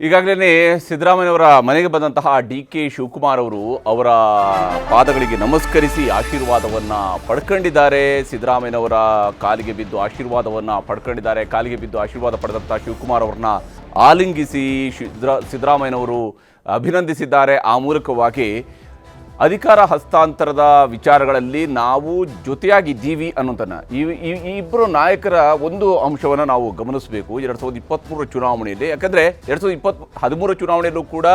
ಈಗಾಗಲೇ ಸಿದ್ದರಾಮಯ್ಯವರ ಮನೆಗೆ ಬಂದಂತಹ ಡಿ.ಕೆ. ಶಿವಕುಮಾರ್ ಅವರು ಅವರ ಪಾದಗಳಿಗೆ ನಮಸ್ಕರಿಸಿ ಆಶೀರ್ವಾದವನ್ನು ಪಡ್ಕೊಂಡಿದ್ದಾರೆ. ಸಿದ್ದರಾಮಯ್ಯವರ ಕಾಲಿಗೆ ಬಿದ್ದು ಆಶೀರ್ವಾದವನ್ನು ಪಡ್ಕೊಂಡಿದ್ದಾರೆ. ಕಾಲಿಗೆ ಬಿದ್ದು ಆಶೀರ್ವಾದ ಪಡೆದಂಥ ಶಿವಕುಮಾರ್ ಅವ್ರನ್ನ ಆಲಿಂಗಿಸಿ ಸಿದ್ದರಾಮಯ್ಯನವರು ಅಭಿನಂದಿಸಿದ್ದಾರೆ. ಆ ಮೂಲಕವಾಗಿ ಅಧಿಕಾರ ಹಸ್ತಾಂತರದ ವಿಚಾರಗಳಲ್ಲಿ ನಾವು ಜೊತೆಯಾಗಿದ್ದೀವಿ ಅನ್ನೋದನ್ನು ಈ ಇಬ್ಬರು ನಾಯಕರ ಒಂದು ಅಂಶವನ್ನು ನಾವು ಗಮನಿಸಬೇಕು 2023 ಚುನಾವಣೆಯಲ್ಲಿ. ಯಾಕಂದರೆ 2013 ಚುನಾವಣೆಯಲ್ಲೂ ಕೂಡ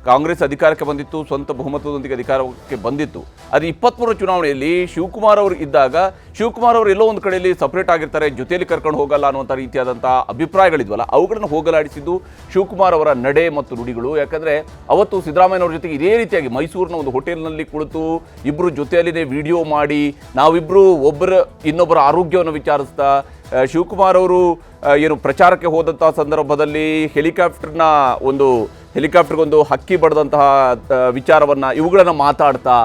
ಕಾಂಗ್ರೆಸ್ ಅಧಿಕಾರಕ್ಕೆ ಬಂದಿತ್ತು, ಸ್ವಂತ ಬಹುಮತದೊಂದಿಗೆ ಅಧಿಕಾರಕ್ಕೆ ಬಂದಿತ್ತು. ಅದು 23 ಚುನಾವಣೆಯಲ್ಲಿ ಶಿವಕುಮಾರ್ ಅವರು ಇದ್ದಾಗ ಶಿವಕುಮಾರ್ ಅವರು ಎಲ್ಲೋ ಒಂದು ಕಡೆಯಲ್ಲಿ ಸಪ್ರೇಟ್ ಆಗಿರ್ತಾರೆ, ಜೊತೆಯಲ್ಲಿ ಕರ್ಕೊಂಡು ಹೋಗಲ್ಲ ಅನ್ನುವಂಥ ರೀತಿಯಾದಂಥ ಅಭಿಪ್ರಾಯಗಳಿದ್ವಲ್ಲ, ಅವುಗಳನ್ನು ಹೋಗಲಾಡಿಸಿದ್ದು ಶಿವಕುಮಾರ್ ಅವರ ನಡೆ ಮತ್ತು ನುಡಿಗಳು. ಯಾಕಂದರೆ ಅವತ್ತು ಸಿದ್ದರಾಮಯ್ಯನವ್ರ ಜೊತೆಗೆ ಇದೇ ರೀತಿಯಾಗಿ ಮೈಸೂರಿನ ಒಂದು ಹೋಟೆಲ್ನಲ್ಲಿ ಕುಳಿತು ಇಬ್ಬರು ಜೊತೆಯಲ್ಲಿನೇ ವಿಡಿಯೋ ಮಾಡಿ ನಾವಿಬ್ಬರು ಇನ್ನೊಬ್ಬರ ಆರೋಗ್ಯವನ್ನು ವಿಚಾರಿಸ್ತಾ ಶಿವಕುಮಾರ್ ಅವರು ಏನು ಪ್ರಚಾರಕ್ಕೆ ಹೋದಂಥ ಸಂದರ್ಭದಲ್ಲಿ ಹೆಲಿಕಾಪ್ಟರ್ಗೊಂದು ಹಕ್ಕಿ ಬಡ್ದಂತಹ ವಿಚಾರವನ್ನು ಇವುಗಳನ್ನು ಮಾತಾಡ್ತಾ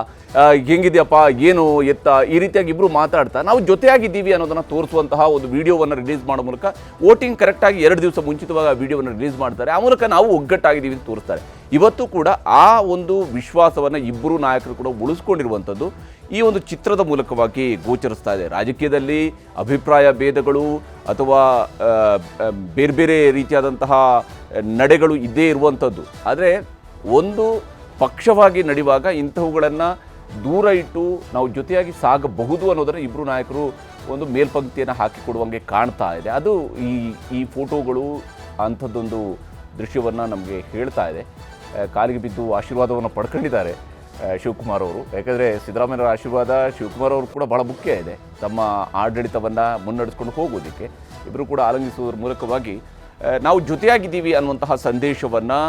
ಹೆಂಗಿದೆಯಪ್ಪ ಏನು ಎತ್ತ ಈ ರೀತಿಯಾಗಿ ಇಬ್ಬರು ಮಾತಾಡ್ತಾ ನಾವು ಜೊತೆಯಾಗಿದ್ದೀವಿ ಅನ್ನೋದನ್ನು ತೋರಿಸುವಂತಹ ಒಂದು ವಿಡಿಯೋವನ್ನು ರಿಲೀಸ್ ಮಾಡೋ ಮೂಲಕ ವೋಟಿಂಗ್ ಕರೆಕ್ಟಾಗಿ 2 ದಿವಸ ಮುಂಚಿತವಾಗಿ ಆ ವಿಡಿಯೋವನ್ನು ರಿಲೀಸ್ ಮಾಡ್ತಾರೆ. ಆ ಮೂಲಕ ನಾವು ಒಗ್ಗಟ್ಟಾಗಿದ್ದೀವಿ ಅಂತ ತೋರಿಸ್ತಾರೆ. ಇವತ್ತು ಕೂಡ ಆ ಒಂದು ವಿಶ್ವಾಸವನ್ನು ಇಬ್ಬರು ನಾಯಕರು ಕೂಡ ಉಳಿಸ್ಕೊಂಡಿರುವಂಥದ್ದು ಈ ಒಂದು ಚಿತ್ರದ ಮೂಲಕವಾಗಿ ಗೋಚರಿಸ್ತಾ ಇದೆ. ರಾಜಕೀಯದಲ್ಲಿ ಅಭಿಪ್ರಾಯ ಭೇದಗಳು ಅಥವಾ ಬೇರೆ ಬೇರೆ ರೀತಿಯಾದಂತಹ ನಡೆಗಳು ಇದ್ದೇ ಇರುವಂಥದ್ದು. ಆದರೆ ಒಂದು ಪಕ್ಷವಾಗಿ ನಡೆಯುವಾಗ ಇಂಥವುಗಳನ್ನು ದೂರ ಇಟ್ಟು ನಾವು ಜೊತೆಯಾಗಿ ಸಾಗಬಹುದು ಅನ್ನೋದನ್ನು ಇಬ್ಬರು ನಾಯಕರು ಒಂದು ಮೇಲ್ಪಂಕ್ತಿಯನ್ನು ಹಾಕಿಕೊಡುವಂಗೆ ಕಾಣ್ತಾ ಇದೆ. ಅದು ಈ ಫೋಟೋಗಳು ಅಂಥದ್ದೊಂದು ದೃಶ್ಯವನ್ನು ನಮಗೆ ಹೇಳ್ತಾ ಇದೆ. ಕಾಲಿಗೆ ಬಿದ್ದು ಆಶೀರ್ವಾದವನ್ನು ಪಡ್ಕೊಂಡಿದ್ದಾರೆ ಶಿವಕುಮಾರ್ ಅವರು. ಯಾಕಂದರೆ ಸಿದ್ದರಾಮಯ್ಯರ ಆಶೀರ್ವಾದ ಶಿವಕುಮಾರ್ ಅವರು ಕೂಡ ಭಾಳ ಮುಖ್ಯ ಇದೆ ತಮ್ಮ ಆಡಳಿತವನ್ನು ಮುನ್ನಡೆಸ್ಕೊಂಡು ಹೋಗೋದಕ್ಕೆ. ಇಬ್ಬರು ಕೂಡ ಆಲಂಗಿಸುವುದರ ಮೂಲಕವಾಗಿ ನಾವು ಜೊತೆಯಾಗಿದ್ದೀವಿ ಅನ್ನುವಂತಹ ಸಂದೇಶವನ್ನು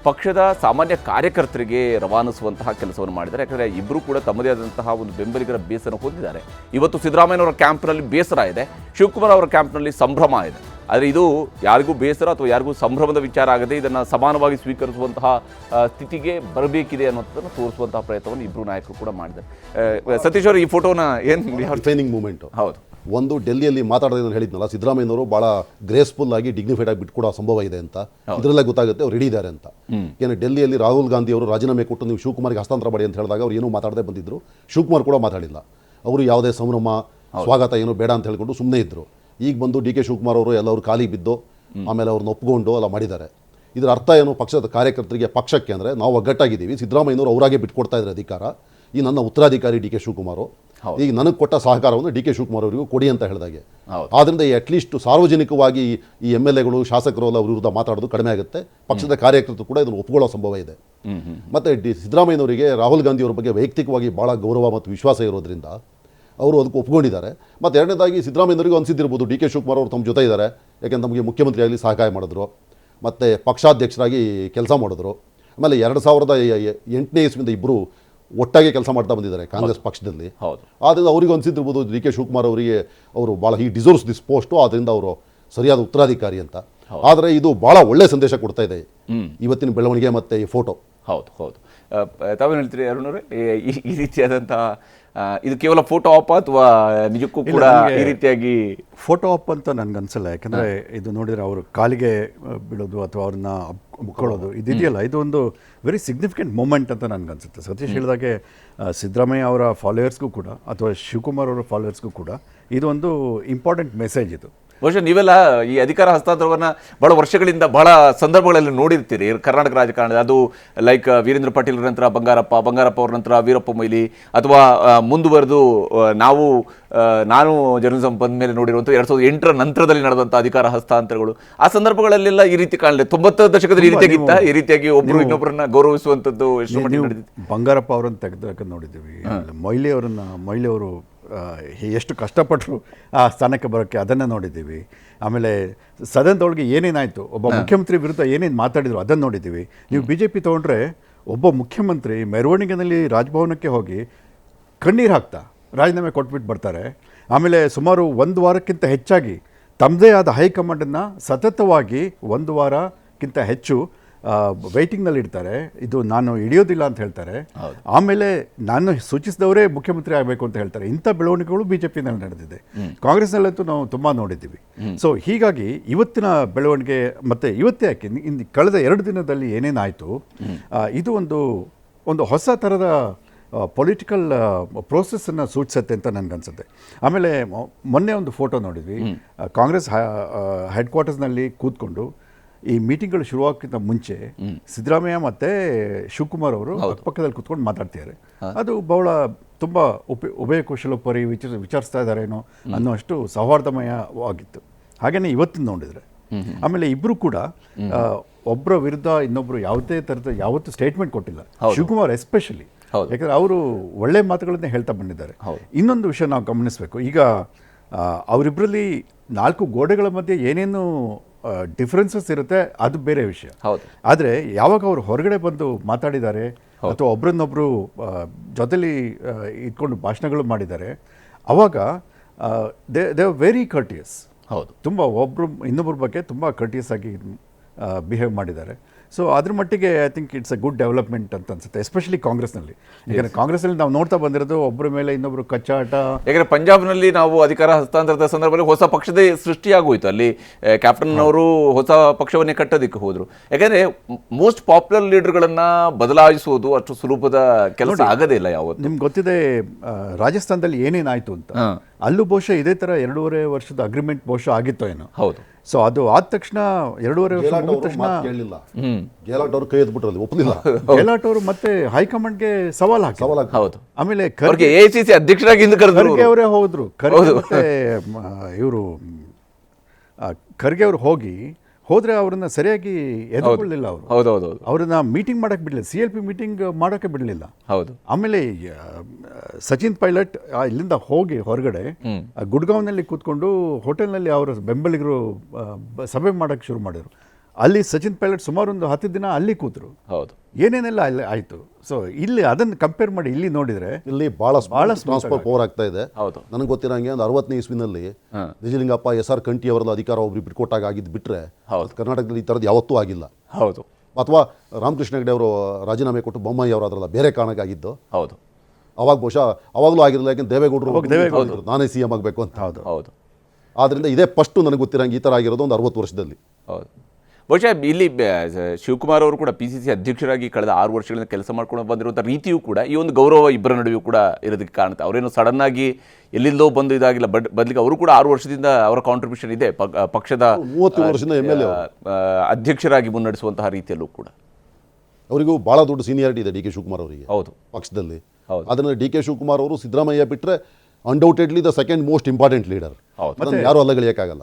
ಪಕ್ಷದ ಸಾಮಾನ್ಯ ಕಾರ್ಯಕರ್ತರಿಗೆ ರವಾನಿಸುವಂತಹ ಕೆಲಸವನ್ನು ಮಾಡಿದ್ದಾರೆ. ಯಾಕಂದರೆ ಇಬ್ಬರು ಕೂಡ ತಮ್ಮದೇ ಆದಂತಹ ಒಂದು ಬೆಂಬಲಿಗರ ಬೇಸರ ಹೊಂದಿದ್ದಾರೆ. ಇವತ್ತು ಸಿದ್ದರಾಮಯ್ಯನವರ ಕ್ಯಾಂಪ್ನಲ್ಲಿ ಬೇಸರ ಇದೆ, ಶಿವಕುಮಾರ್ ಅವರ ಕ್ಯಾಂಪ್ನಲ್ಲಿ ಸಂಭ್ರಮ ಇದೆ. ಆದರೆ ಇದು ಯಾರಿಗೂ ಬೇಸರ ಅಥವಾ ಯಾರಿಗೂ ಸಂಭ್ರಮದ ವಿಚಾರ ಆಗದೆ ಇದನ್ನು ಸಮಾನವಾಗಿ ಸ್ವೀಕರಿಸುವಂತಹ ಸ್ಥಿತಿಗೆ ಬರಬೇಕಿದೆ ಅನ್ನೋದನ್ನು ತೋರಿಸುವಂತಹ ಪ್ರಯತ್ನವನ್ನು ಇಬ್ಬರು ನಾಯಕರು ಕೂಡ ಮಾಡಿದ್ದಾರೆ. ಸತೀಶ್ ಅವರು ಈ ಫೋಟೋನ ಏನು ಟ್ರೈನಿಂಗ್ ಮೂಮೆಂಟು ಹೌದು ಒಂದು ಡೆಲ್ಲಿಯಲ್ಲಿ ಮಾತಾಡೋದನ್ನು ಹೇಳಿದ್ನಲ್ಲ, ಸಿದ್ದರಾಮಯ್ಯನವರು ಭಾಳ ಗ್ರೇಸ್ಫುಲ್ ಆಗಿ ಡಿಗ್ನಿಫೈಡ್ ಆಗಿ ಬಿಟ್ಕೊಡೋ ಸಂಭವ ಇದೆ ಅಂತ ಇದರಲ್ಲೇ ಗೊತ್ತಾಗುತ್ತೆ ಅವ್ರು ರೆಡಿ ಇದ್ದಾರೆ ಅಂತ. ಏನು ಡೆಲ್ಲಿಯಲ್ಲಿ ರಾಹುಲ್ ಗಾಂಧಿ ಅವರು ರಾಜೀನಾಮೆ ಕೊಟ್ಟು ನೀವು ಶಿವಕುಮಾರ್ಗೆ ಹಸ್ತಾಂತರ ಮಾಡಿ ಅಂತ ಹೇಳಿದಾಗ ಅವ್ರು ಏನೂ ಮಾತಾಡದೆ ಬಂದಿದ್ದರು. ಶಿವಕುಮಾರ್ ಕೂಡ ಮಾತಾಡಿಲ್ಲ. ಅವರು ಯಾವುದೇ ಸಂಭ್ರಮ ಸ್ವಾಗತ ಏನೂ ಬೇಡ ಅಂತ ಹೇಳ್ಕೊಂಡು ಸುಮ್ಮನೆ ಇದ್ದರು. ಈಗ ಬಂದು ಡಿ.ಕೆ. ಶಿವಕುಮಾರ್ ಅವರು ಎಲ್ಲರೂ ಕಾಲಿಗೆ ಬಿದ್ದು ಆಮೇಲೆ ಅವ್ರನ್ನ ಒಪ್ಪಿಕೊಂಡು ಎಲ್ಲ ಮಾಡಿದ್ದಾರೆ. ಇದರ ಅರ್ಥ ಏನು ಪಕ್ಷದ ಕಾರ್ಯಕರ್ತರಿಗೆ ಪಕ್ಷಕ್ಕೆ ಅಂದರೆ ನಾವು ಒಗ್ಗಟ್ಟಾಗಿದ್ದೀವಿ, ಸಿದ್ದರಾಮಯ್ಯನವರು ಅವರಾಗೆ ಬಿಟ್ಕೊಡ್ತಾ ಇದ್ದಾರೆ ಅಧಿಕಾರ, ಈ ನನ್ನ ಉತ್ತರಾಧಿಕಾರಿ ಡಿ.ಕೆ. ಶಿವಕುಮಾರ್ ಈಗ ನನಗೆ ಕೊಟ್ಟ ಸಹಕಾರವನ್ನು ಡಿ.ಕೆ. ಶಿವಕುಮಾರ್ ಅವರಿಗೂ ಕೊಡಿ ಅಂತ ಹೇಳಿದಾಗೆ. ಆದ್ದರಿಂದ ಅಟ್ಲೀಸ್ಟ್ ಸಾರ್ವಜನಿಕವಾಗಿ ಈ MLAಗಳು ಶಾಸಕರು ಎಲ್ಲ ಅವ್ರ ವಿರುದ್ಧ ಮಾತಾಡೋದು ಕಡಿಮೆ ಆಗುತ್ತೆ. ಪಕ್ಷದ ಕಾರ್ಯಕರ್ತರು ಕೂಡ ಇದನ್ನು ಒಪ್ಪಿಕೊಳ್ಳೋ ಸಂಭವ ಇದೆ. ಮತ್ತು ಸಿದ್ದರಾಮಯ್ಯನವರಿಗೆ ರಾಹುಲ್ ಗಾಂಧಿ ಅವರ ಬಗ್ಗೆ ವೈಯಕ್ತಿಕವಾಗಿ ಭಾಳ ಗೌರವ ಮತ್ತು ವಿಶ್ವಾಸ ಇರೋದ್ರಿಂದ ಅವರು ಅದಕ್ಕೆ ಒಪ್ಕೊಂಡಿದ್ದಾರೆ. ಮತ್ತು ಎರಡನೇದಾಗಿ ಸಿದ್ದರಾಮಯ್ಯನವರಿಗೂ ಅನಿಸಿದ್ದಿರ್ಬೋದು ಡಿ.ಕೆ. ಶಿವಕುಮಾರ್ ಅವರು ತಮ್ಮ ಜೊತೆ ಇದ್ದಾರೆ, ಯಾಕೆಂದ್ರೆ ನಮಗೆ ಮುಖ್ಯಮಂತ್ರಿಯಾಗಲಿ ಸಹಾಯ ಮಾಡಿದ್ರು, ಮತ್ತು ಪಕ್ಷಾಧ್ಯಕ್ಷರಾಗಿ ಕೆಲಸ ಮಾಡಿದ್ರು. ಆಮೇಲೆ 2008ನೇ ಇಸ್ವಿಯಿಂದ ಇಬ್ಬರು ಒಟ್ಟಾಗಿ ಕೆಲಸ ಮಾಡ್ತಾ ಬಂದಿದ್ದಾರೆ ಕಾಂಗ್ರೆಸ್ ಪಕ್ಷದಲ್ಲಿ. ಆದ್ದರಿಂದ ಅವರಿಗೂ ಅನಿಸಿದ್ದಿರ್ಬೋದು ಡಿ.ಕೆ. ಶಿವಕುಮಾರ್ ಅವರಿಗೆ ಅವರು ಭಾಳ ಡಿಸರ್ವ್ಸ್ ದಿಸ್ ಪೋಸ್ಟು, ಆದ್ದರಿಂದ ಅವರು ಸರಿಯಾದ ಉತ್ತರಾಧಿಕಾರಿ ಅಂತ. ಆದರೆ ಇದು ಭಾಳ ಒಳ್ಳೆಯ ಸಂದೇಶ ಕೊಡ್ತಾ ಇದೆ ಇವತ್ತಿನ ಬೆಳವಣಿಗೆ ಮತ್ತು ಈ ಫೋಟೋ. ಹೌದು ತಾವೇನು ಹೇಳ್ತೀರಿ ಅರುಣವ್ರೆ? ಈ ರೀತಿಯಾದಂಥ ಇದು ಕೇವಲ ಫೋಟೋ ಆಪ್ ಅಥವಾ ನಿಜಕ್ಕೂ ಕೂಡ ಈ ರೀತಿಯಾಗಿ ಫೋಟೋ ಆಪ್ ಅಂತ ನನಗನ್ಸಲ್ಲ. ಯಾಕಂದರೆ ಇದು ನೋಡಿದರೆ ಅವರು ಕಾಲಿಗೆ ಬೀಳೋದು ಅಥವಾ ಅವ್ರನ್ನ ಮುಕ್ಕೊಳ್ಳೋದು ಇದೆಯಲ್ಲ, ಇದು ಒಂದು ವೆರಿ ಸಿಗ್ನಿಫಿಕೆಂಟ್ ಮೂಮೆಂಟ್ ಅಂತ ನನಗನ್ಸುತ್ತೆ. ಸತೀಶ್ ಹೇಳಿದಾಗೆ ಸಿದ್ದರಾಮಯ್ಯ ಅವರ ಫಾಲೋಯರ್ಸ್ಗೂ ಕೂಡ ಅಥವಾ ಶಿವಕುಮಾರ್ ಅವರ ಫಾಲೋಯರ್ಸ್ಗೂ ಕೂಡ ಇದು ಒಂದು ಇಂಪಾರ್ಟೆಂಟ್ ಮೆಸೇಜ್. ಇದು ಬಹುಶಃ ನೀವೆಲ್ಲ ಈ ಅಧಿಕಾರ ಹಸ್ತಾಂತರವನ್ನು ಭಾಳ ವರ್ಷಗಳಿಂದ ಭಾಳ ಸಂದರ್ಭಗಳಲ್ಲಿ ನೋಡಿರ್ತೀರಿ ಕರ್ನಾಟಕ ರಾಜಕಾರಣದ. ಅದು ಲೈಕ್ ವೀರೇಂದ್ರ ಪಾಟೀಲ್ ನಂತರ ಬಂಗಾರಪ್ಪ ಅವ್ರ ನಂತರ ವೀರಪ್ಪ ಮೊಯ್ಲಿ, ಅಥವಾ ಮುಂದುವರೆದು ನಾನು ಜರ್ನಲಿಸಂ ಬಂದ ಮೇಲೆ ನೋಡಿರುವಂಥ 2008ರ ನಂತರದಲ್ಲಿ ನಡೆದಂಥ ಅಧಿಕಾರ ಹಸ್ತಾಂತರಗಳು. ಆ ಸಂದರ್ಭಗಳಲ್ಲೆಲ್ಲ ಈ ರೀತಿ ಕಾಣಲಿ 90ರ ದಶಕದಲ್ಲಿ ಈ ರೀತಿಯಾಗಿತ್ತ, ಈ ರೀತಿಯಾಗಿ ಒಬ್ಬರು ಇನ್ನೊಬ್ಬರನ್ನ ಗೌರವಿಸುವಂಥದ್ದು ಎಷ್ಟು ಮಟ್ಟಿಗೆ ನಡೆದಿದೆ? ಬಂಗಾರಪ್ಪ ಅವರನ್ನು ತೆಗೆದು ನೋಡಿದ್ದೀವಿ, ಮೊಯ್ಲಿ ಅವರು ಎಷ್ಟು ಕಷ್ಟಪಟ್ಟರು ಆ ಸ್ಥಾನಕ್ಕೆ ಬರೋಕ್ಕೆ ಅದನ್ನು ನೋಡಿದ್ದೀವಿ. ಆಮೇಲೆ ಸದನದೊಳಗೆ ಏನೇನಾಯಿತು, ಒಬ್ಬ ಮುಖ್ಯಮಂತ್ರಿ ವಿರುದ್ಧ ಏನೇನು ಮಾತಾಡಿದ್ರು ಅದನ್ನು ನೋಡಿದ್ದೀವಿ. ನೀವು BJP ತೊಗೊಂಡ್ರೆ ಒಬ್ಬ ಮುಖ್ಯಮಂತ್ರಿ ಮೆರವಣಿಗೆನಲ್ಲಿ ರಾಜಭವನಕ್ಕೆ ಹೋಗಿ ಕಣ್ಣೀರು ಹಾಕ್ತಾ ರಾಜೀನಾಮೆ ಕೊಟ್ಬಿಟ್ಟು ಬರ್ತಾರೆ. ಆಮೇಲೆ ಸುಮಾರು 1 ವಾರಕ್ಕಿಂತ ಹೆಚ್ಚಾಗಿ ತಮ್ಮದೇ ಆದ ಹೈಕಮಾಂಡನ್ನು ಸತತವಾಗಿ 1 ವಾರಕ್ಕಿಂತ ಹೆಚ್ಚು ವೇಟಿಂಗ್ನಲ್ಲಿ ಇರ್ತಾರೆ, ಇದು ನಾನು ಹಿಡಿಯೋದಿಲ್ಲ ಅಂತ ಹೇಳ್ತಾರೆ. ಆಮೇಲೆ ನಾನು ಸೂಚಿಸಿದವರೇ ಮುಖ್ಯಮಂತ್ರಿ ಆಗಬೇಕು ಅಂತ ಹೇಳ್ತಾರೆ. ಇಂಥ ಬೆಳವಣಿಗೆಗಳು ಬಿಜೆಪಿನಲ್ಲಿ ನಡೆದಿದೆ. ಕಾಂಗ್ರೆಸ್ನಲ್ಲಂತೂ ನಾವು ತುಂಬ ನೋಡಿದ್ದೀವಿ. ಸೊ ಹೀಗಾಗಿ ಇವತ್ತಿನ ಬೆಳವಣಿಗೆ ಮತ್ತೆ ಇವತ್ತೇ ಯಾಕೆ ಕಳೆದ 2 ದಿನದಲ್ಲಿ ಏನೇನಾಯಿತು, ಇದು ಒಂದು ಹೊಸ ಥರದ ಪೊಲಿಟಿಕಲ್ ಪ್ರೋಸೆಸ್ಸನ್ನು ಸೂಚಿಸುತ್ತೆ ಅಂತ ನನಗನ್ಸುತ್ತೆ. ಆಮೇಲೆ ಮೊನ್ನೆ ಒಂದು ಫೋಟೋ ನೋಡಿದ್ವಿ, ಕಾಂಗ್ರೆಸ್ ಹೆಡ್ ಕ್ವಾರ್ಟರ್ಸ್ನಲ್ಲಿ ಕೂತ್ಕೊಂಡು ಈ ಮೀಟಿಂಗ್ಗಳು ಶುರುವಾಗಕ್ಕಿಂತ ಮುಂಚೆ ಸಿದ್ದರಾಮಯ್ಯ ಮತ್ತು ಶಿವಕುಮಾರ್ ಅವರು ಪಕ್ಕದಲ್ಲಿ ಕೂತ್ಕೊಂಡು ಮಾತಾಡ್ತಿದ್ದಾರೆ. ಅದು ಬಹಳ ತುಂಬ ಉಭಯ ಕುಶಲೋಪರಿ ವಿಚಾರಿಸ್ತಾ ಇದ್ದಾರೇನೋ ಅನ್ನೋಷ್ಟು ಸೌಹಾರ್ದಮಯವಾಗಿತ್ತು. ಹಾಗೆಯೇ ಇವತ್ತು ನೋಡಿದರೆ ಆಮೇಲೆ ಇಬ್ಬರು ಕೂಡ ಒಬ್ಬರ ವಿರುದ್ಧ ಇನ್ನೊಬ್ಬರು ಯಾವುದೇ ಥರದ ಯಾವತ್ತೂ ಸ್ಟೇಟ್ಮೆಂಟ್ ಕೊಟ್ಟಿಲ್ಲ. ಶಿವಕುಮಾರ್ ಎಸ್ಪೆಷಲಿ, ಯಾಕಂದರೆ ಅವರು ಒಳ್ಳೆ ಮಾತುಗಳನ್ನೇ ಹೇಳ್ತಾ ಬಂದಿದ್ದಾರೆ. ಇನ್ನೊಂದು ವಿಷಯ ನಾವು ಗಮನಿಸಬೇಕು, ಈಗ ಅವರಿಬ್ಬರಲ್ಲಿ 4 ಗೋಡೆಗಳ ಮಧ್ಯೆ ಏನೇನು ಡಿಫ್ರೆನ್ಸಸ್ ಇರುತ್ತೆ ಅದು ಬೇರೆ ವಿಷಯ. ಆದರೆ ಯಾವಾಗ ಅವರು ಹೊರಗಡೆ ಬಂದು ಮಾತಾಡಿದ್ದಾರೆ ಅಥವಾ ಒಬ್ರನ್ನೊಬ್ರು ಜೊತೆಲಿ ಇಟ್ಕೊಂಡು ಭಾಷಣಗಳು ಮಾಡಿದ್ದಾರೆ, ಅವಾಗ ದೇ ಆರ್ ವೆರಿ ಕರ್ಟಿಯಸ್. ತುಂಬ ಒಬ್ಬರು ಇನ್ನೊಬ್ಬರ ಬಗ್ಗೆ ತುಂಬ ಕರ್ಟಿಯಸ್ ಆಗಿ ಬಿಹೇವ್ ಮಾಡಿದ್ದಾರೆ. ಸೊ ಅದ್ರ ಮಟ್ಟಿಗೆ I think it's a good development ಅಂತ ಅನ್ಸುತ್ತೆ, ಎಸ್ಪೆಷಲಿ ಕಾಂಗ್ರೆಸ್ನಲ್ಲಿ. ಯಾಕಂದರೆ ಕಾಂಗ್ರೆಸ್ನಲ್ಲಿ ನಾವು ನೋಡ್ತಾ ಬಂದಿರೋದು ಒಬ್ಬರ ಮೇಲೆ ಇನ್ನೊಬ್ಬರು ಕಚ್ಚಾಟ. ಯಾಕಂದರೆ ಪಂಜಾಬ್ನಲ್ಲಿ ನಾವು ಅಧಿಕಾರ ಹಸ್ತಾಂತರದ ಸಂದರ್ಭದಲ್ಲಿ ಹೊಸ ಪಕ್ಷದ ಸೃಷ್ಟಿಯಾಗೋಯ್ತು. ಅಲ್ಲಿ ಕ್ಯಾಪ್ಟನ್ ಅವರು ಹೊಸ ಪಕ್ಷವನ್ನೇ ಕಟ್ಟೋದಕ್ಕೆ ಹೋದರು. ಯಾಕಂದರೆ ಮೋಸ್ಟ್ ಪಾಪ್ಯುಲರ್ ಲೀಡರ್ಗಳನ್ನು ಬದಲಾಯಿಸುವುದು ಅಷ್ಟು ಸುಲಭದ ಕೆಲಸ ಆಗೋದೇ ಇಲ್ಲ ಯಾವತ್ತು. ನಿಮ್ಗೆ ಗೊತ್ತಿದೆ ರಾಜಸ್ಥಾನದಲ್ಲಿ ಏನೇನಾಯಿತು ಅಂತ. ಅಲ್ಲೂ ಬಹುಶಃ ಇದೇ ಥರ 2.5 ವರ್ಷದ ಅಗ್ರಿಮೆಂಟ್ ಬಹುಶಃ ಆಗಿತ್ತೋ ಏನೋ. ಹೌದು. ಸೊ ಅದು ಆದ ತಕ್ಷಣ 2.5 ವರ್ಷ ಮುಗಿದ ತಕ್ಷಣ ಕೇಳಲಿಲ್ಲ, ಗೆಹ್ಲೋಟ್ ಅವರು ಕೈ ಎತ್ಬಿಟ್ರಲ್ಲಿ ಒಪ್ಪಲಿಲ್ಲ. ಗೆಹ್ಲೋಟ್ ಅವರು ಮತ್ತೆ ಹೈಕಮಾಂಡ್ಗೆ ಸವಾಲ್ ಹಾಕಿದ್ರು. ಹೌದು. ಆಮೇಲೆ ಎಐಸಿಸಿ ಅಧ್ಯಕ್ಷರಾಗಿ ಖರ್ಗೆ ಅವರೇ ಹೋದ್ರು. ಖರ್ಗೆ ಮತ್ತೆ ಇವರು ಖರ್ಗೆ ಅವರು ಹೋದ್ರೆ ಅವ್ರನ್ನ ಸರಿಯಾಗಿ ಎದುರ್ಕೊಳ್ಳಿಲ್ಲ. ಅವರು ಅವ್ರನ್ನ ಮೀಟಿಂಗ್ ಮಾಡಕ್ಕೆ ಬಿಡಲಿಲ್ಲ, CLP ಮೀಟಿಂಗ್ ಮಾಡೋಕ್ಕೆ ಬಿಡಲಿಲ್ಲ. ಆಮೇಲೆ ಸಚಿನ್ ಪೈಲಟ್ ಇಲ್ಲಿಂದ ಹೋಗಿ ಹೊರಗಡೆ ಗುಡ್ಗಾಂವ್ನಲ್ಲಿ ಕೂತ್ಕೊಂಡು ಹೋಟೆಲ್ನಲ್ಲಿ ಅವರ ಬೆಂಬಲಿಗರು ಸಭೆ ಮಾಡೋಕ್ಕೆ ಶುರು ಮಾಡಿದ್ರು. ಅಲ್ಲಿ ಸಚಿನ್ ಪೈಲಟ್ ಸುಮಾರು ಒಂದು 10 ದಿನ ಅಲ್ಲಿ ಕೂತರು. ಏನೇನೆಲ್ಲ ಅಲ್ಲಿ ಆಯಿತು. ಸೊ ಇಲ್ಲಿ ಅದನ್ನು ಕಂಪೇರ್ ಮಾಡಿ ಇಲ್ಲಿ ನೋಡಿದರೆ ಇಲ್ಲಿ ಭಾಳ ಟ್ರಾನ್ಸ್ಫರ್ ಪವರ್ ಆಗ್ತಾ ಇದೆ. ನನಗೆ ಗೊತ್ತಿರೋಂಗೆ ಒಂದು 60ನೇ ಇಸ್ವಿನಲ್ಲಿ ನಿಜಲಿಂಗಪ್ಪ SR ಕಂಠಿ ಅವರದ್ದು ಅಧಿಕಾರ ಒಬ್ರು ಬಿಟ್ಕೊಟ್ಟಾಗ ಆಗಿದ್ದು ಬಿಟ್ಟರೆ ಕರ್ನಾಟಕದಲ್ಲಿ ಈ ಥರದ್ದು ಯಾವತ್ತೂ ಆಗಿಲ್ಲ. ಹೌದು. ಅಥವಾ ರಾಮಕೃಷ್ಣ ಹೆಗಡೆ ಅವರು ರಾಜೀನಾಮೆ ಕೊಟ್ಟು ಬೊಮ್ಮಾಯಿ ಅವರು ಅದರಲ್ಲ ಬೇರೆ ಕಾರಣಕ್ಕಾಗಿದ್ದು. ಹೌದು. ಅವಾಗ ಬಹುಶಃ ಅವಾಗಲೂ ಆಗಿರಲಿಲ್ಲ, ಯಾಕೆಂದ್ರೆ ದೇವೇಗೌಡರು ನಾನೇ CM ಆಗಬೇಕು ಅಂತ. ಹೌದು. ಆದ್ದರಿಂದ ಇದೇ ಫಸ್ಟು ನನಗೆ ಗೊತ್ತಿರೋಂಗೆ ಈ ಥರ ಆಗಿರೋದು ಒಂದು 60 ವರ್ಷದಲ್ಲಿ. ಹೌದು. ಬಹುಶಃ ಇಲ್ಲಿ ಶಿವಕುಮಾರ್ ಅವರು ಕೂಡ PCC ಅಧ್ಯಕ್ಷರಾಗಿ ಕಳೆದ 6 ವರ್ಷಗಳಿಂದ ಕೆಲಸ ಮಾಡ್ಕೊಂಡು ಬಂದಿರುವಂಥ ರೀತಿಯೂ ಕೂಡ ಈ ಒಂದು ಗೌರವ ಇಬ್ಬರ ನಡುವೆಯೂ ಕೂಡ ಇರೋದಕ್ಕೆ ಕಾಣುತ್ತೆ. ಅವರೇನು ಸಡನ್ ಆಗಿ ಎಲ್ಲಿಂದೋ ಬಂದು ಇದಾಗಿಲ್ಲ, ಬದಲಿಗೆ ಅವರು ಕೂಡ 6 ವರ್ಷದಿಂದ ಅವರ ಕಾಂಟ್ರಿಬ್ಯೂಷನ್ ಇದೆ ಪಕ್ಷದ 30 ವರ್ಷದಿಂದ MLA ಅಧ್ಯಕ್ಷರಾಗಿ ಮುನ್ನಡೆಸುವಂತಹ ರೀತಿಯಲ್ಲೂ ಕೂಡ. ಅವರಿಗೂ ಭಾಳ ದೊಡ್ಡ ಸೀನಿಯಾರಿಟಿ ಇದೆ DK ಶಿವಕುಮಾರ್ ಅವರಿಗೆ. ಹೌದು. ಪಕ್ಷದಲ್ಲಿ. ಅದನ್ನು DK ಶಿವಕುಮಾರ್ ಅವರು ಸಿದ್ದರಾಮಯ್ಯ ಬಿಟ್ಟರೆ undoubtedly the second most important leader. ಯಾರು ಅಲ್ಲಗಳಿಯಕ್ಕಾಗಲ್ಲ.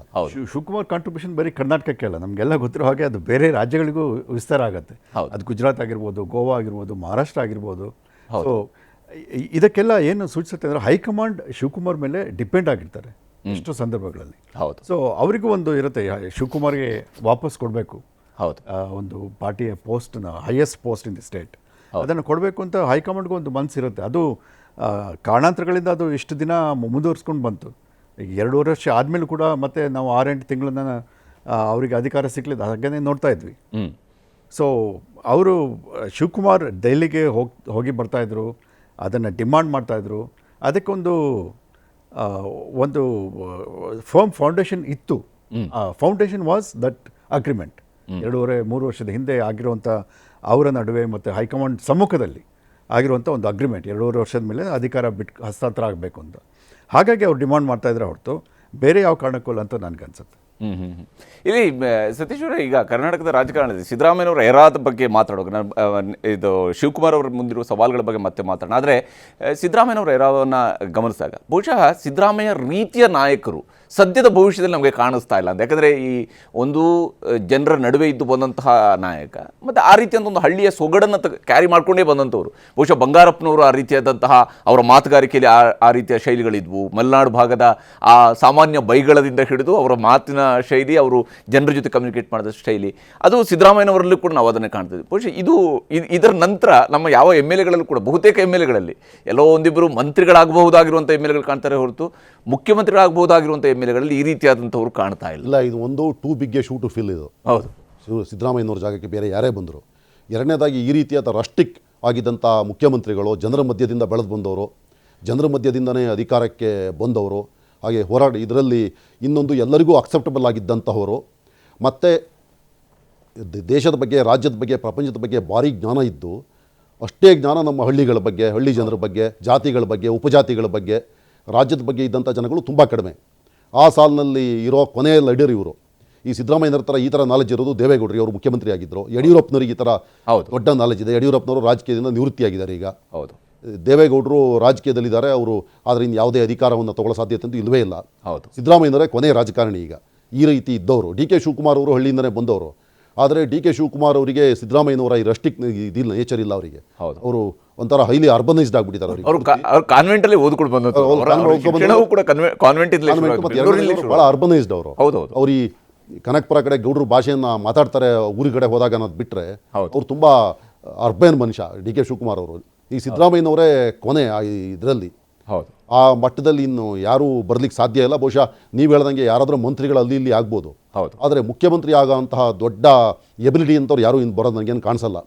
ಶಿವಕುಮಾರ್ ಕಾಂಟ್ರಿಬ್ಯೂಷನ್ ಬರೀ ಕರ್ನಾಟಕಕ್ಕೆ ಅಲ್ಲ, ನಮಗೆಲ್ಲ ಗೊತ್ತಿರೋ ಹಾಗೆ ಅದು ಬೇರೆ ರಾಜ್ಯಗಳಿಗೂ ವಿಸ್ತಾರ ಆಗುತ್ತೆ. ಅದು ಗುಜರಾತ್ ಆಗಿರ್ಬೋದು, ಗೋವಾ ಆಗಿರ್ಬೋದು, ಮಹಾರಾಷ್ಟ್ರ ಆಗಿರ್ಬೋದು. ಸೊ ಇದಕ್ಕೆಲ್ಲ ಏನು ಸೂಚಿಸುತ್ತೆ ಅಂದರೆ ಹೈಕಮಾಂಡ್ ಶಿವಕುಮಾರ್ ಮೇಲೆ ಡಿಪೆಂಡ್ ಆಗಿರ್ತಾರೆ ಎಷ್ಟೋ ಸಂದರ್ಭಗಳಲ್ಲಿ. ಸೊ ಅವರಿಗೂ ಒಂದು ಇರುತ್ತೆ, ಶಿವಕುಮಾರ್ಗೆ ವಾಪಸ್ ಕೊಡಬೇಕು. ಒಂದು ಪಾರ್ಟಿಯ ಪೋಸ್ಟ್ನ highest post in the state ಅದನ್ನು ಕೊಡಬೇಕು ಅಂತ ಹೈಕಮಾಂಡ್ಗೂ ಒಂದು ಮನಸ್ಸಿರುತ್ತೆ. ಅದು ಕಾರಣಾಂತರಗಳಿಂದ ಅದು ಇಷ್ಟು ದಿನ ಮುಂದುವರಿಸ್ಕೊಂಡು ಬಂತು. ಈಗ 2.5 ವರ್ಷ ಆದಮೇಲೂ ಕೂಡ ಮತ್ತೆ ನಾವು 6-8 ತಿಂಗಳನ್ನ ಅವರಿಗೆ ಅಧಿಕಾರ ಸಿಕ್ಕಲಿಲ್ಲ, ಹಾಗೇ ನೋಡ್ತಾ ಇದ್ವಿ. ಸೊ ಅವರು ಶಿವಕುಮಾರ್ ದೆಹಲಿಗೆ ಹೋಗಿ ಬರ್ತಾಯಿದ್ರು, ಅದನ್ನು ಡಿಮಾಂಡ್ ಮಾಡ್ತಾಯಿದ್ರು. ಅದಕ್ಕೊಂದು ಫರ್ಮ್ ಫೌಂಡೇಶನ್ ಇತ್ತು. Foundation was that agreement. 2.5-3 ವರ್ಷದ ಹಿಂದೆ ಆಗಿರುವಂಥ ಅವರ ನಡುವೆ ಮತ್ತು ಹೈಕಮಾಂಡ್ ಸಮ್ಮುಖದಲ್ಲಿ ಆಗಿರುವಂಥ ಒಂದು ಅಗ್ರಿಮೆಂಟ್. 2.5 ವರ್ಷದ ಮೇಲೆ ಅಧಿಕಾರ ಹಸ್ತಾಂತರ ಆಗಬೇಕು ಅಂತ. ಹಾಗಾಗಿ ಅವ್ರು ಡಿಮಾಂಡ್ ಮಾಡ್ತಾಯಿದ್ರೆ ಹೊರತು ಬೇರೆ ಯಾವ ಕಾರಣಕ್ಕೂ ಅಲ್ಲ ಅಂತ ನನಗನ್ಸುತ್ತೆ. ಇಲ್ಲಿ ಸತೀಶ್ ಅವರೇ, ಈಗ ಕರ್ನಾಟಕದ ರಾಜಕಾರಣದಲ್ಲಿ ಸಿದ್ದರಾಮಯ್ಯನವರ ಎರಾದ ಬಗ್ಗೆ ಮಾತಾಡೋಕೆ ನಾನು ಇದು ಶಿವಕುಮಾರ್ ಅವರ ಮುಂದಿರುವ ಸವಾಲುಗಳ ಬಗ್ಗೆ ಮತ್ತೆ ಮಾತಾಡೋಣ. ಆದರೆ ಸಿದ್ದರಾಮಯ್ಯನವರ ಎರಾವನ್ನು ಗಮನಿಸಿದಾಗ ಬಹುಶಃ ಸಿದ್ದರಾಮಯ್ಯ ರೀತಿಯ ನಾಯಕರು ಸದ್ಯದ ಭವಿಷ್ಯದಲ್ಲಿ ನಮಗೆ ಕಾಣಿಸ್ತಾ ಇಲ್ಲ ಅಂತ. ಯಾಕಂದರೆ ಈ ಒಂದು ಜನರ ನಡುವೆ ಇದ್ದು ಬಂದಂತಹ ನಾಯಕ ಮತ್ತು ಆ ರೀತಿಯಂಥ ಒಂದು ಹಳ್ಳಿಯ ಸೊಗಡನ್ನು ಕ್ಯಾರಿ ಮಾಡ್ಕೊಂಡೇ ಬಂದಂಥವ್ರು. ಬಹುಶಃ ಬಂಗಾರಪ್ಪನವರು ಆ ರೀತಿಯಾದಂತಹ ಅವರ ಮಾತುಗಾರಿಕೆಯಲ್ಲಿ ಆ ರೀತಿಯ ಶೈಲಿಗಳಿದ್ವು. ಮಲೆನಾಡು ಭಾಗದ ಆ ಸಾಮಾನ್ಯ ಬೈಗಳದಿಂದ ಹಿಡಿದು ಅವರ ಮಾತಿನ ಶೈಲಿ, ಅವರು ಜನರ ಜೊತೆ ಕಮ್ಯುನಿಕೇಟ್ ಮಾಡಿದ ಶೈಲಿ, ಅದು ಸಿದ್ದರಾಮಯ್ಯನವರಲ್ಲೂ ಕೂಡ ನಾವು ಅದನ್ನೇ ಕಾಣ್ತೀವಿ. ಬಹುಶಃ ಇದರ ನಂತರ ನಮ್ಮ ಯಾವ MLAಗಳಲ್ಲೂ ಕೂಡ ಬಹುತೇಕ MLAಗಳಲ್ಲಿ ಎಲ್ಲೋ ಒಂದಿಬ್ಬರು ಮಂತ್ರಿಗಳಾಗಬಹುದಾಗಿರುವಂಥ MLAಗಳು ಕಾಣ್ತಾರೆ ಹೊರತು ಮುಖ್ಯಮಂತ್ರಿಗಳಾಗಬಹುದಾಗಿರುವಂಥ MLAಗಳಲ್ಲಿ ಈ ರೀತಿಯಾದಂಥವ್ರು ಕಾಣ್ತಾ ಇಲ್ಲ. ಇದು ಒಂದು too big shoe to fill. ಇದು ಹೌದು. ಸಿದ್ದರಾಮಯ್ಯನವ್ರ ಜಾಗಕ್ಕೆ ಬೇರೆ ಯಾರೇ ಬಂದರು. ಎರಡನೇದಾಗಿ ಈ ರೀತಿಯಾದ ರಸ್ಟಿಕ್ ಆಗಿದ್ದಂಥ ಮುಖ್ಯಮಂತ್ರಿಗಳು ಜನರ ಮಧ್ಯದಿಂದ ಬೆಳೆದು ಬಂದವರು, ಜನರ ಮಧ್ಯದಿಂದನೇ ಅಧಿಕಾರಕ್ಕೆ ಬಂದವರು, ಹಾಗೆ ಹೋರಾಟ ಇದರಲ್ಲಿ ಇನ್ನೊಂದು ಎಲ್ಲರಿಗೂ ಅಕ್ಸೆಪ್ಟಬಲ್ ಆಗಿದ್ದಂಥವರು, ಮತ್ತು ದೇಶದ ಬಗ್ಗೆ, ರಾಜ್ಯದ ಬಗ್ಗೆ, ಪ್ರಪಂಚದ ಬಗ್ಗೆ ಭಾರಿ ಜ್ಞಾನ ಇದ್ದು ಅಷ್ಟೇ ಜ್ಞಾನ ನಮ್ಮ ಹಳ್ಳಿಗಳ ಬಗ್ಗೆ, ಹಳ್ಳಿ ಜನರ ಬಗ್ಗೆ, ಜಾತಿಗಳ ಬಗ್ಗೆ, ಉಪಜಾತಿಗಳ ಬಗ್ಗೆ, ರಾಜ್ಯದ ಬಗ್ಗೆ ಇದ್ದಂಥ ಜನಗಳು ತುಂಬ ಕಡಿಮೆ. ಆ ಸಾಲಿನಲ್ಲಿ ಇರೋ ಕೊನೆಯ ಲೀಡರ್ ಇವರು. ಈ ಸಿದ್ದರಾಮಯ್ಯನವ್ರ ಥರ ಈ ಥರ ನಾಲೆಜ್ ಇರೋದು ದೇವೇಗೌಡರು, ಅವರು ಮುಖ್ಯಮಂತ್ರಿ ಆಗಿದ್ದರು. ಯಡಿಯೂರಪ್ಪನವ್ರಿಗೆ ಈ ಥರ ದೊಡ್ಡ ನಾಲೆಜ್ ಇದೆ. ಯಡಿಯೂರಪ್ಪನವರು ರಾಜಕೀಯದಿಂದ ನಿವೃತ್ತಿಯಾಗಿದ್ದಾರೆ ಈಗ. ಹೌದು, ದೇವೇಗೌಡರು ರಾಜಕೀಯದಲ್ಲಿದ್ದಾರೆ, ಅವರು ಅದರಿಂದ ಯಾವುದೇ ಅಧಿಕಾರವನ್ನು ತಗೊಳ್ಳೋ ಸಾಧ್ಯತೆ ಅಂತೂ ಇಲ್ಲವೇ ಇಲ್ಲ. ಹೌದು, ಸಿದ್ದರಾಮಯ್ಯನವರೇ ಕೊನೆಯ ರಾಜಕಾರಣಿ ಈಗ. ಈ ರೀತಿ ಇದ್ದವರು. ಡಿ ಕೆ ಶಿವಕುಮಾರ್ ಅವರು ಹಳ್ಳಿಯಿಂದನೇ ಬಂದವರು. ಆದರೆ ಡಿ ಕೆ ಶಿವಕುಮಾರ್ ಅವರಿಗೆ ಸಿದ್ದರಾಮಯ್ಯನವರ ಈ ರಸ್ಟಿಕ್ ಇದಿಲ್ಲ, ನೇಚರ್ ಇಲ್ಲ ಅವರಿಗೆ. ಅವರು ಒಂಥರ ಹೈಲಿ ಅರ್ಬನೈಸ್ಡ್ ಆಗ್ಬಿಟ್ಟಿದ್ದಾರೆ. ಅವರು ಕಾನ್ವೆಂಟಲ್ಲಿ ಓದ್ಕೊಂಡು ಬಂದವರು ಕೂಡ ಕಾನ್ವೆಂಟ್ ಭಾಳ ಅರ್ಬನೈಸ್ಡ್ ಅವರು. ಅವ್ರು ಈ ಕನಕಪುರ ಕಡೆ ಗೌಡ್ರು ಭಾಷೆಯನ್ನು ಮಾತಾಡ್ತಾರೆ ಊರಿ ಕಡೆ ಹೋದಾಗ ಅನ್ನೋದು ಬಿಟ್ಟರೆ ಅವ್ರು ತುಂಬ ಅರ್ಬನ್ ಮನುಷ್ಯ ಡಿ ಕೆ ಶಿವಕುಮಾರ್ ಅವರು. ಈ ಸಿದ್ದರಾಮಯ್ಯನವರೇ ಕೊನೆ ಇದರಲ್ಲಿ. ಹೌದು, ಆ ಮಟ್ಟದಲ್ಲಿ ಇನ್ನು ಯಾರೂ ಬರ್ಲಿಕ್ಕೆ ಸಾಧ್ಯ ಇಲ್ಲ. ಬಹುಶಃ ನೀವು ಹೇಳ್ದಂಗೆ ಯಾರಾದರೂ ಮಂತ್ರಿಗಳು ಅಲ್ಲಿ ಇಲ್ಲಿ ಆಗ್ಬೋದು. ಹೌದು, ಆದರೆ ಮುಖ್ಯಮಂತ್ರಿ ಆಗೋಂತಹ ದೊಡ್ಡ ಎಬಿಲಿಟಿ ಅಂತವ್ರು ಯಾರೂ ಇನ್ನು ಬರೋದು ನನಗೇನು ಕಾಣಿಸಲ್ಲ.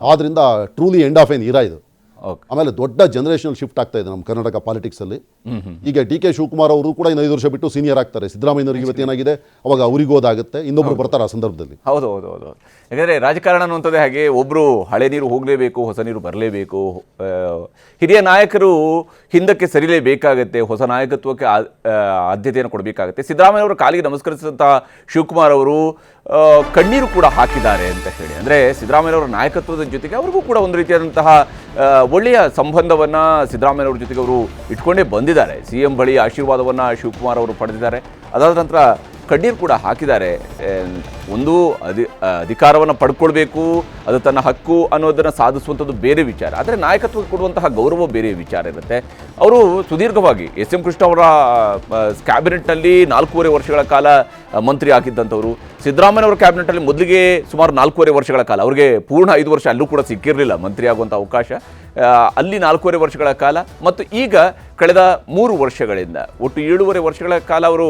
ಆದ್ದರಿಂದ ಟ್ರೂಲಿ ಎಂಡ್ ಆಫ್ ಎನ್ ಇರಾ ಇದು. ಆಮೇಲೆ ದೊಡ್ಡ ಜನರೇಷನಲ್ ಶಿಫ್ಟ್ ಆಗ್ತಾ ಇದೆ ನಮ್ಮ ಕರ್ನಾಟಕ ಪಾಲಿಟಿಕ್ಸಲ್ಲಿ. ಈಗ ಡಿ ಕೆ ಶಿವಕುಮಾರ್ ಅವರು ಕೂಡ ಇನ್ನು 5 ವರ್ಷ ಬಿಟ್ಟು ಸೀನಿಯರ್ ಆಗ್ತಾರೆ. ಸಿದ್ದರಾಮಯ್ಯನವ್ರಿಗೆ ಇವತ್ತೇನಾಗಿದೆ ಅವಾಗ ಅವರಿಗೂ ಓದಾಗುತ್ತೆ, ಇನ್ನೊಬ್ರು ಬರ್ತಾರೆ ಆ ಸಂದರ್ಭದಲ್ಲಿ. ಹೌದು ಹೌದು ಹೌದು. ಯಾಕಂದರೆ ರಾಜಕಾರಣ ಅನ್ನುವಂಥದ್ದೇ ಹಾಗೆ, ಒಬ್ಬರು ಹಳೆ ನೀರು ಹೋಗಲೇಬೇಕು, ಹೊಸ ನೀರು ಬರಲೇಬೇಕು. ಹಿರಿಯ ನಾಯಕರು ಹಿಂದಕ್ಕೆ ಸರಿಲೇಬೇಕಾಗತ್ತೆ, ಹೊಸ ನಾಯಕತ್ವಕ್ಕೆ ಆದ್ಯತೆಯನ್ನು ಕೊಡಬೇಕಾಗತ್ತೆ. ಸಿದ್ದರಾಮಯ್ಯವರು ಕಾಲಿಗೆ ನಮಸ್ಕರಿಸಿದಂಥ ಶಿವಕುಮಾರ್ ಅವರು ಕಣ್ಣೀರು ಕೂಡ ಹಾಕಿದ್ದಾರೆ ಅಂತ ಹೇಳಿ. ಅಂದರೆ ಸಿದ್ದರಾಮಯ್ಯವರ ನಾಯಕತ್ವದ ಜೊತೆಗೆ ಅವ್ರಿಗೂ ಕೂಡ ಒಂದು ರೀತಿಯಾದಂತಹ ಒಳ್ಳೆಯ ಸಂಬಂಧವನ್ನು ಸಿದ್ದರಾಮಯ್ಯವ್ರ ಜೊತೆಗೆ ಅವರು ಇಟ್ಕೊಂಡೇ ಬಂದಿದ್ದಾರೆ. CM ಬಳಿ ಆಶೀರ್ವಾದವನ್ನು ಶಿವಕುಮಾರ್ ಅವರು ಪಡೆದಿದ್ದಾರೆ. ಅದಾದ ನಂತರ ಕಣ್ಣೀರು ಕೂಡ ಹಾಕಿದ್ದಾರೆ. ಒಂದು ಅಧಿಕಾರವನ್ನು ಪಡ್ಕೊಳ್ಬೇಕು, ಅದು ತನ್ನ ಹಕ್ಕು ಅನ್ನೋದನ್ನು ಸಾಧಿಸುವಂಥದ್ದು ಬೇರೆ ವಿಚಾರ, ಆದರೆ ನಾಯಕತ್ವ ಕೊಡುವಂತಹ ಗೌರವ ಬೇರೆ ವಿಚಾರ ಇರುತ್ತೆ. ಅವರು ಸುದೀರ್ಘವಾಗಿ SM ಕೃಷ್ಣ ಅವರ ಕ್ಯಾಬಿನೆಟ್ನಲ್ಲಿ 4.5 ವರ್ಷಗಳ ಕಾಲ ಮಂತ್ರಿ ಆಗಿದ್ದಂಥವರು. ಸಿದ್ದರಾಮಯ್ಯನವರ ಕ್ಯಾಬಿನೆಟಲ್ಲಿ ಮೊದಲಿಗೆ ಸುಮಾರು 4.5 ವರ್ಷಗಳ ಕಾಲ, ಅವರಿಗೆ ಪೂರ್ಣ 5 ವರ್ಷ ಅಲ್ಲೂ ಕೂಡ ಸಿಕ್ಕಿರಲಿಲ್ಲ ಮಂತ್ರಿ ಆಗುವಂಥ ಅವಕಾಶ. ಅಲ್ಲಿ 4.5 ವರ್ಷಗಳ ಕಾಲ ಮತ್ತು ಈಗ ಕಳೆದ 3 ವರ್ಷಗಳಿಂದ ಒಟ್ಟು 7.5 ವರ್ಷಗಳ ಕಾಲ ಅವರು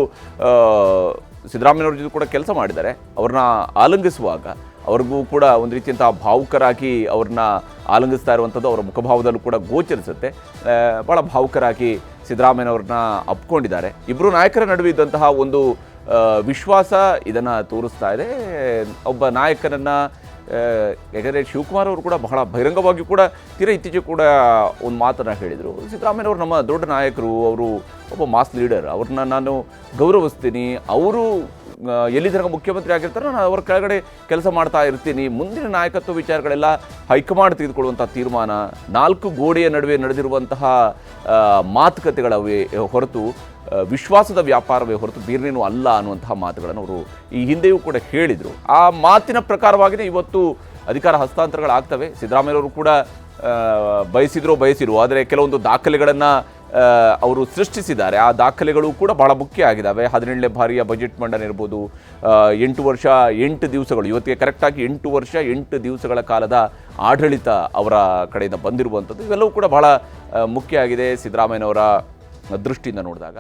ಸಿದ್ದರಾಮಯ್ಯವ್ರ ಜೊತೆ ಕೂಡ ಕೆಲಸ ಮಾಡಿದ್ದಾರೆ. ಅವ್ರನ್ನ ಆಲಂಗಿಸುವಾಗ ಅವ್ರಿಗೂ ಕೂಡ ಒಂದು ರೀತಿಯಂತಹ ಭಾವುಕರಾಗಿ ಅವ್ರನ್ನ ಆಲಂಗಿಸ್ತಾ ಇರುವಂಥದ್ದು ಅವರ ಮುಖಭಾವದಲ್ಲೂ ಕೂಡ ಗೋಚರಿಸುತ್ತೆ. ಭಾಳ ಭಾವುಕರಾಗಿ ಸಿದ್ದರಾಮಯ್ಯವ್ರನ್ನ ಅಪ್ಕೊಂಡಿದ್ದಾರೆ. ಇಬ್ಬರು ನಾಯಕರ ನಡುವೆ ಇದ್ದಂತಹ ಒಂದು ವಿಶ್ವಾಸ ಇದನ್ನು ತೋರಿಸ್ತಾ ಇದೆ. ಒಬ್ಬ ನಾಯಕನನ್ನು, ಯಾಕಂದರೆ ಶಿವಕುಮಾರ್ ಅವರು ಕೂಡ ಬಹಳ ಬಹಿರಂಗವಾಗಿ ಕೂಡ ಇತ್ತೀಚೆಗೆ ಕೂಡ ಒಂದು ಮಾತನ್ನು ಹೇಳಿದರು. ಸಿದ್ದರಾಮಯ್ಯವ್ರು ನಮ್ಮ ದೊಡ್ಡ ನಾಯಕರು, ಅವರು ಒಬ್ಬ ಮಾಸ್ ಲೀಡರ್, ಅವ್ರನ್ನ ನಾನು ಗೌರವಿಸ್ತೀನಿ. ಅವರು ಎಲ್ಲಿ ತನಕ ಮುಖ್ಯಮಂತ್ರಿ ಆಗಿರ್ತಾರೋ ನಾನು ಅವರ ಕೆಳಗಡೆ ಕೆಲಸ ಮಾಡ್ತಾ ಇರ್ತೀನಿ. ಮುಂದಿನ ನಾಯಕತ್ವ ವಿಚಾರಗಳೆಲ್ಲ ಹೈಕಮಾಂಡ್ ತೆಗೆದುಕೊಳ್ಳುವಂಥ ತೀರ್ಮಾನ, 4 ಗೋಡೆಯ ನಡುವೆ ನಡೆದಿರುವಂತಹ ಮಾತುಕತೆಗಳವೇ ಹೊರತು ವಿಶ್ವಾಸದ ವ್ಯಾಪಾರವೇ ಹೊರತು ಬೇರೇನೂ ಅಲ್ಲ ಅನ್ನುವಂತಹ ಮಾತುಗಳನ್ನು ಅವರು ಈ ಹಿಂದೆಯೂ ಕೂಡ ಹೇಳಿದರು. ಆ ಮಾತಿನ ಪ್ರಕಾರವಾಗಿಯೇ ಇವತ್ತು ಅಧಿಕಾರ ಹಸ್ತಾಂತರಗಳಾಗ್ತವೆ. ಸಿದ್ದರಾಮಯ್ಯವರು ಕೂಡ ಬಯಸಿದ್ರು, ಆದರೆ ಕೆಲವೊಂದು ದಾಖಲೆಗಳನ್ನು ಅವರು ಸೃಷ್ಟಿಸಿದ್ದಾರೆ. ಆ ದಾಖಲೆಗಳು ಕೂಡ ಬಹಳ ಮುಖ್ಯ ಆಗಿದ್ದಾವೆ. 17ನೇ ಬಾರಿಯ ಬಜೆಟ್ ಮಂಡನೆ ಇರ್ಬೋದು, 8 ವರ್ಷ 8 ದಿವಸಗಳು, ಇವತ್ತಿಗೆ ಕರೆಕ್ಟಾಗಿ 8 ವರ್ಷ 8 ದಿವಸಗಳ ಕಾಲದ ಆಡಳಿತ ಅವರ ಕಡೆಯಿಂದ ಬಂದಿರುವಂಥದ್ದು, ಇವೆಲ್ಲವೂ ಕೂಡ ಬಹಳ ಮುಖ್ಯ ಆಗಿದೆ ಸಿದ್ದರಾಮಯ್ಯನವರ ದೃಷ್ಟಿಯಿಂದ ನೋಡಿದಾಗ.